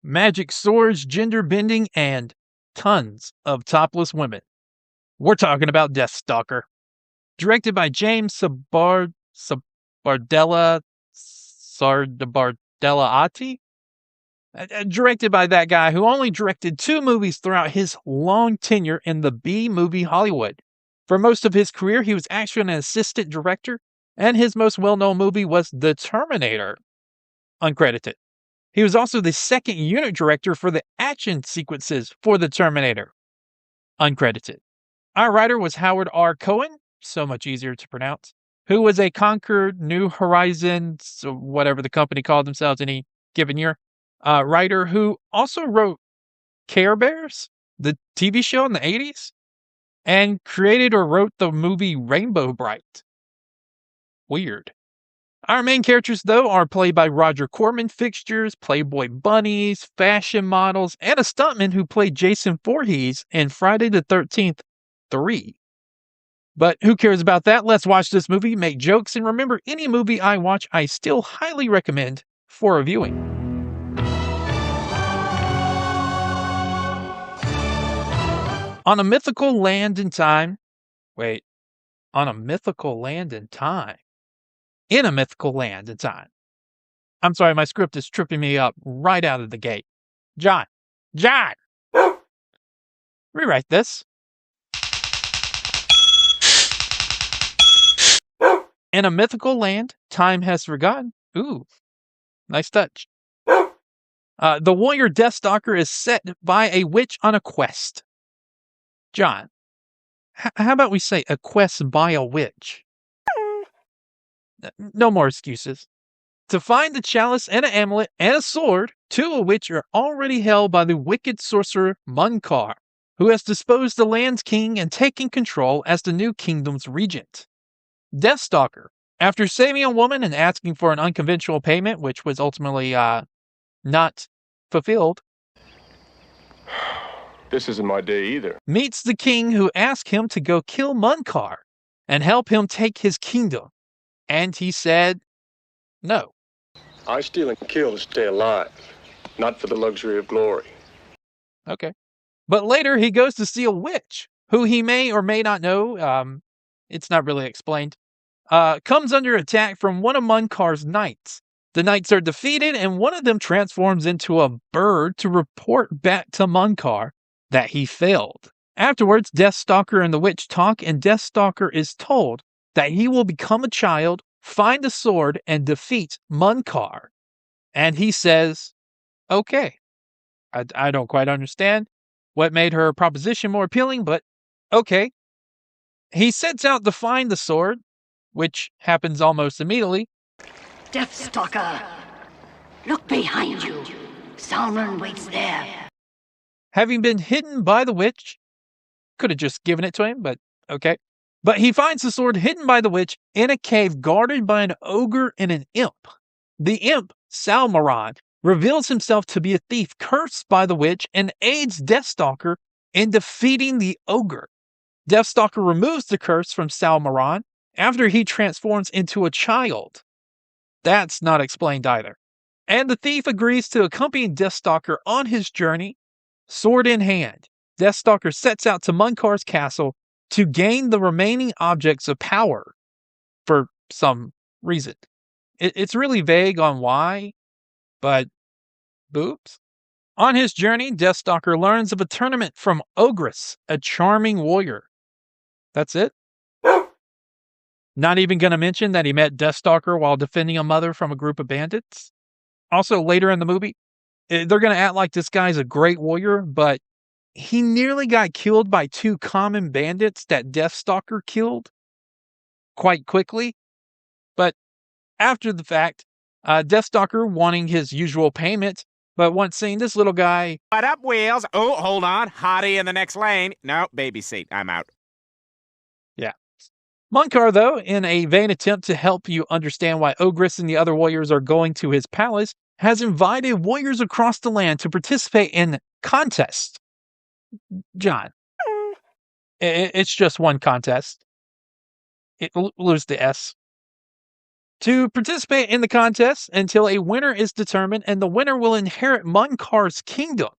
magic swords, gender bending, and tons of topless women. We're talking about Deathstalker. Directed by James Sbard-Sbardella-Sbardellati. Directed by that guy who only directed 2 movies throughout his long tenure in the B-movie Hollywood. For most of his career, he was actually an assistant director, and his most well-known movie was The Terminator, uncredited. He was also the second unit director for the action sequences for The Terminator, uncredited. Our writer was Howard R. Cohen, so much easier to pronounce, who was a Concorde, New Horizons, whatever the company called themselves any given year, writer who also wrote Care Bears, the TV show in the 80s, and created or wrote the movie Rainbow Brite. Weird. Our main characters, though, are played by Roger Corman, fixtures, playboy bunnies, fashion models, and a stuntman who played Jason Voorhees in Friday the 13th 3. But who cares about that? Let's watch this movie, make jokes, and remember, any movie I watch, I still highly recommend for a viewing. On a mythical land and time. Wait. On a mythical land and time. In a mythical land and time. I'm sorry, my script is tripping me up right out of the gate. John! Rewrite this. In a mythical land, time has forgotten. Ooh, nice touch. The warrior Deathstalker is set by a witch on a quest. John, how about we say a quest by a witch? No more excuses. To find the chalice and an amulet and a sword, 2 of which are already held by the wicked sorcerer Munkar, who has disposed the land's king and taken control as the new kingdom's regent. Deathstalker, after saving a woman and asking for an unconventional payment, which was ultimately not fulfilled, this isn't my day either, meets the king, who asks him to go kill Munkar and help him take his kingdom. And he said no. I steal and kill to stay alive, not for the luxury of glory. Okay. But later he goes to see a witch, who he may or may not know, it's not really explained, comes under attack from one of Munkar's knights. The knights are defeated, and one of them transforms into a bird to report back to Munkar that he failed. Afterwards, Deathstalker and the witch talk, and Deathstalker is told that he will become a child, find a sword, and defeat Munkar. And he says, okay. I don't quite understand what made her proposition more appealing, but okay. He sets out to find the sword, which happens almost immediately. Deathstalker, look behind you. Sauron waits there. Having been hidden by the witch, could have just given it to him, but okay. But he finds the sword hidden by the witch in a cave guarded by an ogre and an imp. The imp, Sauron, reveals himself to be a thief cursed by the witch and aids Deathstalker in defeating the ogre. Deathstalker removes the curse from Sauron after he transforms into a child. That's not explained either. And the thief agrees to accompany Deathstalker on his journey, sword in hand. Deathstalker sets out to Munkar's castle to gain the remaining objects of power for some reason. It's really vague on why, but boops. On his journey, Deathstalker learns of a tournament from Ogress, a charming warrior. That's it. Not even going to mention that he met Deathstalker while defending a mother from a group of bandits. Also, later in the movie, they're going to act like this guy's a great warrior, but he nearly got killed by 2 common bandits that Deathstalker killed quite quickly. But after the fact, Deathstalker wanting his usual payment, but once seeing this little guy... What up, wheels? Oh, hold on. Hottie in the next lane. No, baby seat. I'm out. Yeah. Munkar, though, in a vain attempt to help you understand why Ogress and the other warriors are going to his palace, has invited warriors across the land to participate in contests. John, it's just one contest. Lose the S. to participate in the contest until a winner is determined, and the winner will inherit Munkar's kingdom.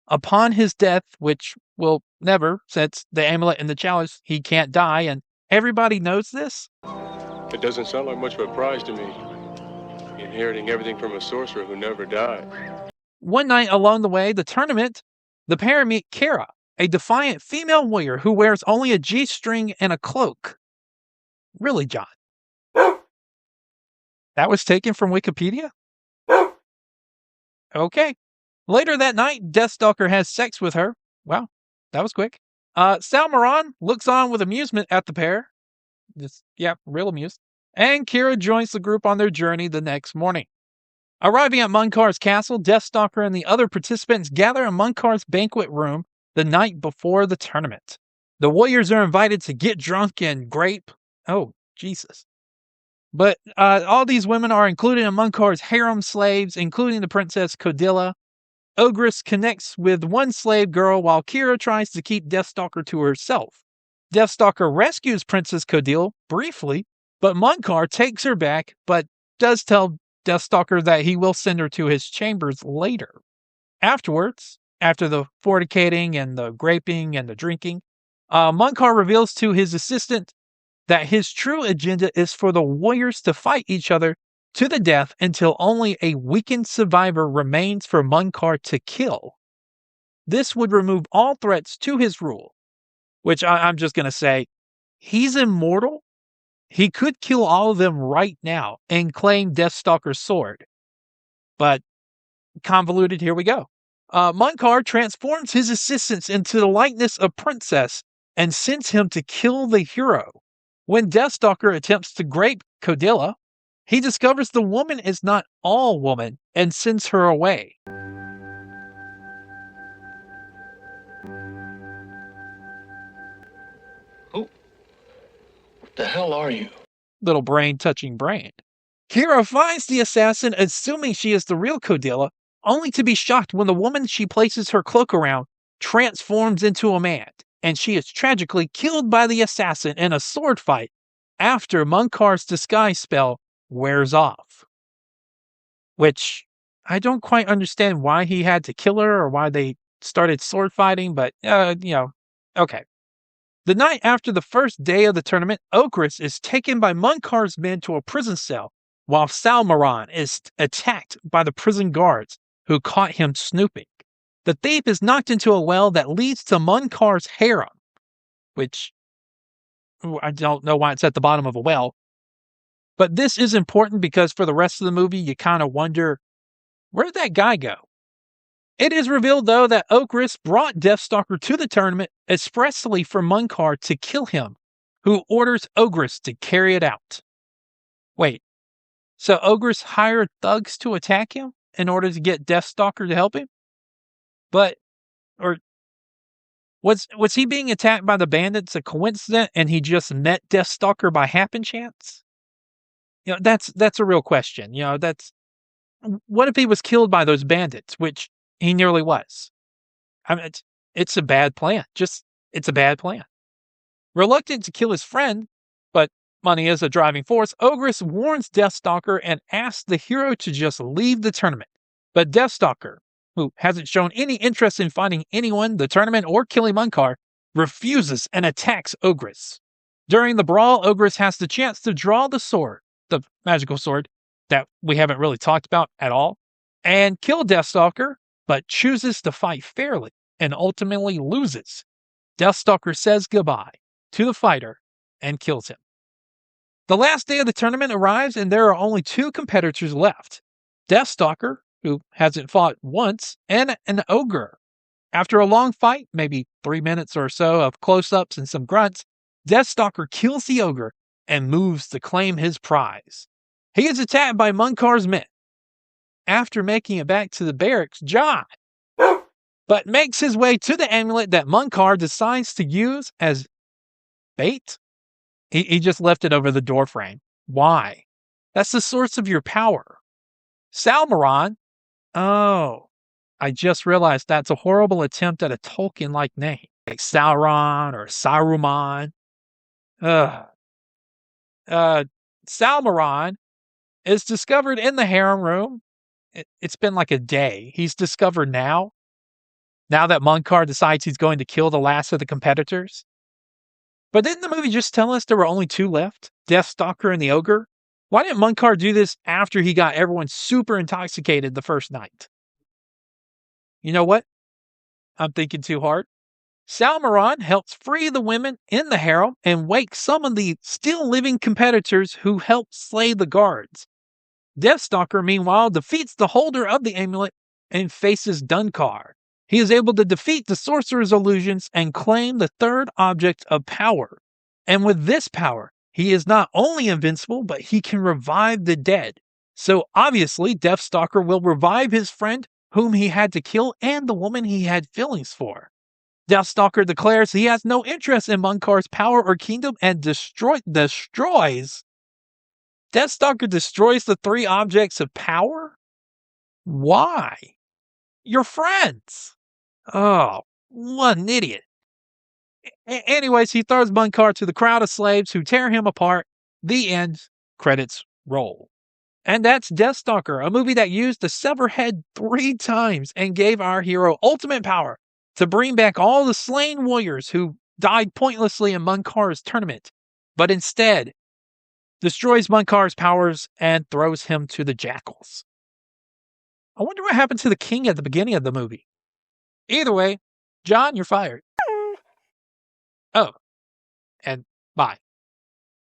Upon his death, which will never, since the amulet and the chalice, he can't die, and everybody knows this. It doesn't sound like much of a prize to me. Inheriting everything from a sorcerer who never died. One night along the way, the tournament, the pair meet Kara, a defiant female warrior who wears only a G-string and a cloak. Really, John? That was taken from Wikipedia? Okay. Later that night, Deathstalker has sex with her. Wow, that was quick. Sal Moran looks on with amusement at the pair. Real amused. And Kira joins the group on their journey the next morning. Arriving at Munkar's castle, Deathstalker and the other participants gather in Munkar's banquet room the night before the tournament. The warriors are invited to get drunk and grape. Oh, Jesus. But all these women are included in Munkar's harem slaves, including the princess Codilla. Ogress connects with one slave girl while Kira tries to keep Deathstalker to herself. Deathstalker rescues Princess Codilla briefly, but Munkar takes her back, but does tell Deathstalker that he will send her to his chambers later. Afterwards, after the fornicating and the graping and the drinking, Munkar reveals to his assistant that his true agenda is for the warriors to fight each other to the death until only a weakened survivor remains for Munkar to kill. This would remove all threats to his rule, which I'm just going to say, he's immortal. He could kill all of them right now and claim Deathstalker's sword. But convoluted, here we go. Munkar transforms his assistants into the likeness of Princess and sends him to kill the hero. When Deathstalker attempts to grape Codilla, he discovers the woman is not all woman and sends her away. Who? What the hell are you? Little brain touching brain. Kira finds the assassin, assuming she is the real Codilla, only to be shocked when the woman she places her cloak around transforms into a man, and she is tragically killed by the assassin in a sword fight after Munkar's disguise spell wears off. Which, I don't quite understand why he had to kill her or why they started sword fighting, but, okay. The night after the first day of the tournament, Ogress is taken by Munkar's men to a prison cell, while Salmaran is attacked by the prison guards who caught him snooping. The thief is knocked into a well that leads to Munkar's harem, which I don't know why it's at the bottom of a well. But this is important because for the rest of the movie, you kind of wonder, where'd that guy go? It is revealed, though, that Ogress brought Deathstalker to the tournament expressly for Munkar to kill him, who orders Ogress to carry it out. Wait, so Ogress hired thugs to attack him in order to get Deathstalker to help him? Was he being attacked by the bandits a coincidence and he just met Deathstalker by happen chance? That's a real question. What if he was killed by those bandits, which he nearly was? I mean, it's a bad plan. It's a bad plan. Reluctant to kill his friend, but money is a driving force, Ogress warns Deathstalker and asks the hero to just leave the tournament. But Deathstalker, who hasn't shown any interest in fighting anyone, the tournament, or killing Munkar, refuses and attacks Ogress. During the brawl, Ogress has the chance to draw the sword, the magical sword that we haven't really talked about at all, and kill Deathstalker, but chooses to fight fairly and ultimately loses. Deathstalker says goodbye to the fighter and kills him. The last day of the tournament arrives and there are only two competitors left. Deathstalker, who hasn't fought once, and an ogre. After a long fight, maybe 3 minutes or so of close-ups and some grunts, Deathstalker kills the ogre and moves to claim his prize. He is attacked by Munkar's men. After making it back to the barracks, John, but makes his way to the amulet that Munkar decides to use as bait. He just left it over the doorframe. Why? That's the source of your power. Salmaran. Oh, I just realized that's a horrible attempt at a Tolkien-like name, like Sauron or Saruman. Salmaran is discovered in the harem room. It's been like a day. He's discovered now that Munkar decides he's going to kill the last of the competitors. But didn't the movie just tell us there were only 2 left? Deathstalker and the ogre? Why didn't Munkar do this after he got everyone super intoxicated the first night? You know what? I'm thinking too hard. Salmaron helps free the women in the harem and wake some of the still living competitors who helped slay the guards. Deathstalker, meanwhile, defeats the holder of the amulet and faces Dunkar. He is able to defeat the sorcerer's illusions and claim the 3rd object of power. And with this power, he is not only invincible, but he can revive the dead. So obviously, Deathstalker will revive his friend whom he had to kill and the woman he had feelings for. Deathstalker declares he has no interest in Munkar's power or kingdom and destroys. Deathstalker destroys the 3 objects of power? Why? You're friends. Oh, what an idiot. Anyways, he throws Munkar to the crowd of slaves who tear him apart. The end. Credits roll. And that's Deathstalker, a movie that used the sever head 3 times and gave our hero ultimate power to bring back all the slain warriors who died pointlessly in Munkar's tournament, but instead destroys Munkar's powers and throws him to the jackals. I wonder what happened to the king at the beginning of the movie. Either way, John, you're fired. Oh, and bye.